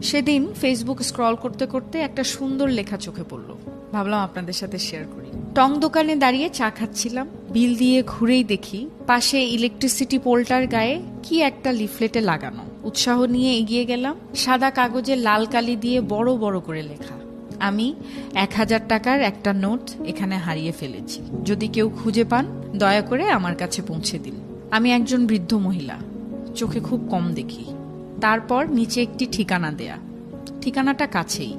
সেদিন Facebook scroll করতে করতে একটা সুন্দর লেখা চোখে পড়ল, ভাবলাম আপনাদের সাথে শেয়ার করি। টং দোকানে দাঁড়িয়ে চা খাচ্ছিলাম, বিল দিয়ে ঘুরেই দেখি পাশে ইলেকট্রিসিটি পোলটার গায়ে কি একটা লিফলেটে লাগানো। উৎসাহ নিয়ে এগিয়ে গেলাম। সাদা কাগজে লাল কালি দিয়ে বড় বড় করে লেখা, আমি 1000 টাকার একটা নোট এখানে হারিয়ে ফেলেছি, যদি কেউ খুঁজে পান দয়া করে আমার কাছে পৌঁছে দিন। আমি একজন বৃদ্ধ মহিলা, চোখে খুব কম দেখি। তারপর নিচে একটি ঠিকানা দেয়া, ঠিকানাটা কাছেই,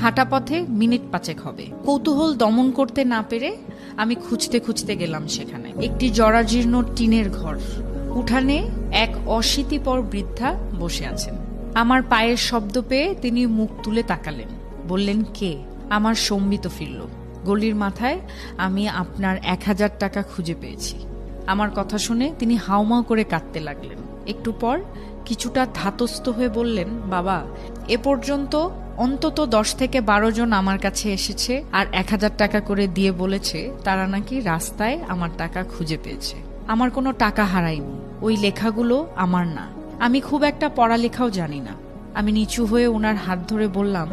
হাঁটা পথে মিনিট 5 হবে। কৌতূহল দমন করতে না পেরে আমি খুঁজতে খুঁজতে গেলাম সেখানে। একটি জরাজীর্ণ টিনের ঘর, উঠানে এক অশীতিপর বৃদ্ধা বসে আছেন। আমার পায়ের শব্দ পেয়ে তিনি মুখ তুলে তাকালেন, বললেন কে? আমার সম্বিত ফিরল। গলির মাথায় আমি আপনার 1000 টাকা খুঁজে পেয়েছি। আমার কথা শুনে তিনি হাউমাউ করে কাঁদতে লাগলেন। একটু পর কিছুটা ধাতস্থ হয়ে বললেন, বাবা, এ পর্যন্ত অন্তত 10 থেকে 12 জন আমার কাছে এসেছে আর 1000 টাকা করে দিয়ে বলেছে তারা নাকি রাস্তায় আমার টাকা খুঁজে পেয়েছে। আমার কোনো টাকা হারায়নি, ওই লেখাগুলো আমার না। আমি খুব একটা পড়ালেখাও জানি না। আমি নিচু হয়ে ওনার হাত ধরে বললাম,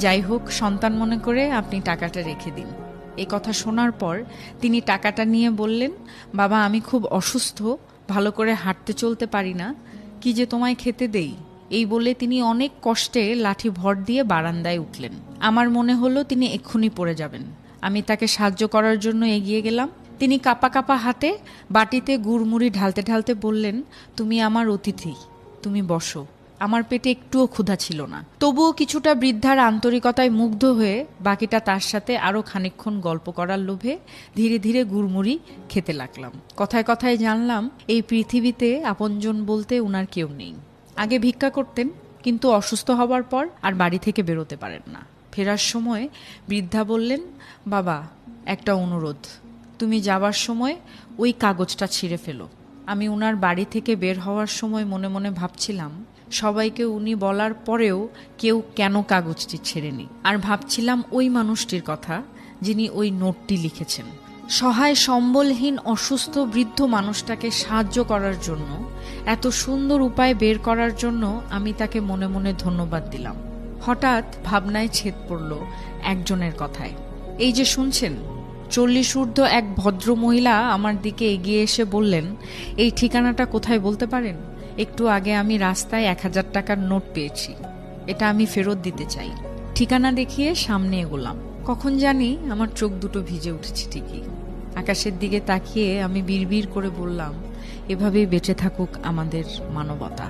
যাই হোক, সন্তান মনে করে আপনি টাকাটা রেখে দিন। এই কথা শোনার পর তিনি টাকাটা নিয়ে বললেন, বাবা, আমি খুব অসুস্থ, ভালো করে হাঁটতে চলতে পারি না, কি যে তোমায় খেতে দেই। এই বলে তিনি অনেক কষ্টে লাঠি ভর দিয়ে বারান্দায় উঠলেন। আমার মনে হলো তিনি এক্ষুনি পড়ে যাবেন। আমি তাকে সাহায্য করার জন্য এগিয়ে গেলাম। তিনি কাঁপা কাঁপা হাতে বাটিতে গুড়মুড়ি ঢালতে ঢালতে বললেন, তুমি আমার অতিথি, তুমি বসো। আমার পেটে একটুও ক্ষুধা ছিল না, তবুও কিছুটা বৃদ্ধার আন্তরিকতায় মুগ্ধ হয়ে বাকিটা তার সাথে আরো খানিকক্ষণ গল্প করার লোভে ধীরে ধীরে গুড়মুড়ি খেতে লাগলাম। কথায় কথায় জানলাম এই পৃথিবীতে আপনজন বলতে উনার কেউ নেই। আগে ভিক্ষা করতেন, কিন্তু অসুস্থ হবার পর আর বাড়ি থেকে বেরোতে পারেন না। ফেরার সময় বৃদ্ধা বললেন, বাবা, একটা অনুরোধ, তুমি যাবার সময় ওই কাগজটা ছিঁড়ে ফেলো। আমি উনার বাড়ি থেকে বের হওয়ার সময় মনে মনে ভাবছিলাম, সবাইকে উনি বলার পরেও কেউ কেন কাগজটি ছেড়েনি। আর ভাবছিলাম ওই মানুষটির কথা যিনি ওই নোটটি লিখেছেন। সহায় সম্বলহীন অসুস্থ বৃদ্ধ মানুষটাকে সাহায্য করার জন্য, এত সুন্দর উপায় বের করার জন্য আমি তাকে মনে মনে ধন্যবাদ দিলাম। হঠাৎ ভাবনায় ছেদ পড়ল একজনের কথায়। এই যে শুনছেন, 40 ঊর্ধ্ব এক ভদ্র মহিলা আমার দিকে এগিয়ে এসে বললেন, এই ঠিকানাটা কোথায় বলতে পারেন? একটু আগে আমি রাস্তায় 1000 টাকার নোট পেয়েছি, এটা আমি ফেরত দিতে চাই। ঠিকানা দেখিয়ে সামনে এগোলাম। কখন জানি আমার চোখ দুটো ভিজে উঠেছে ঠিকই। আকাশের দিকে তাকিয়ে আমি বিড়বিড় করে বললাম, এভাবেই বেঁচে থাকুক আমাদের মানবতা।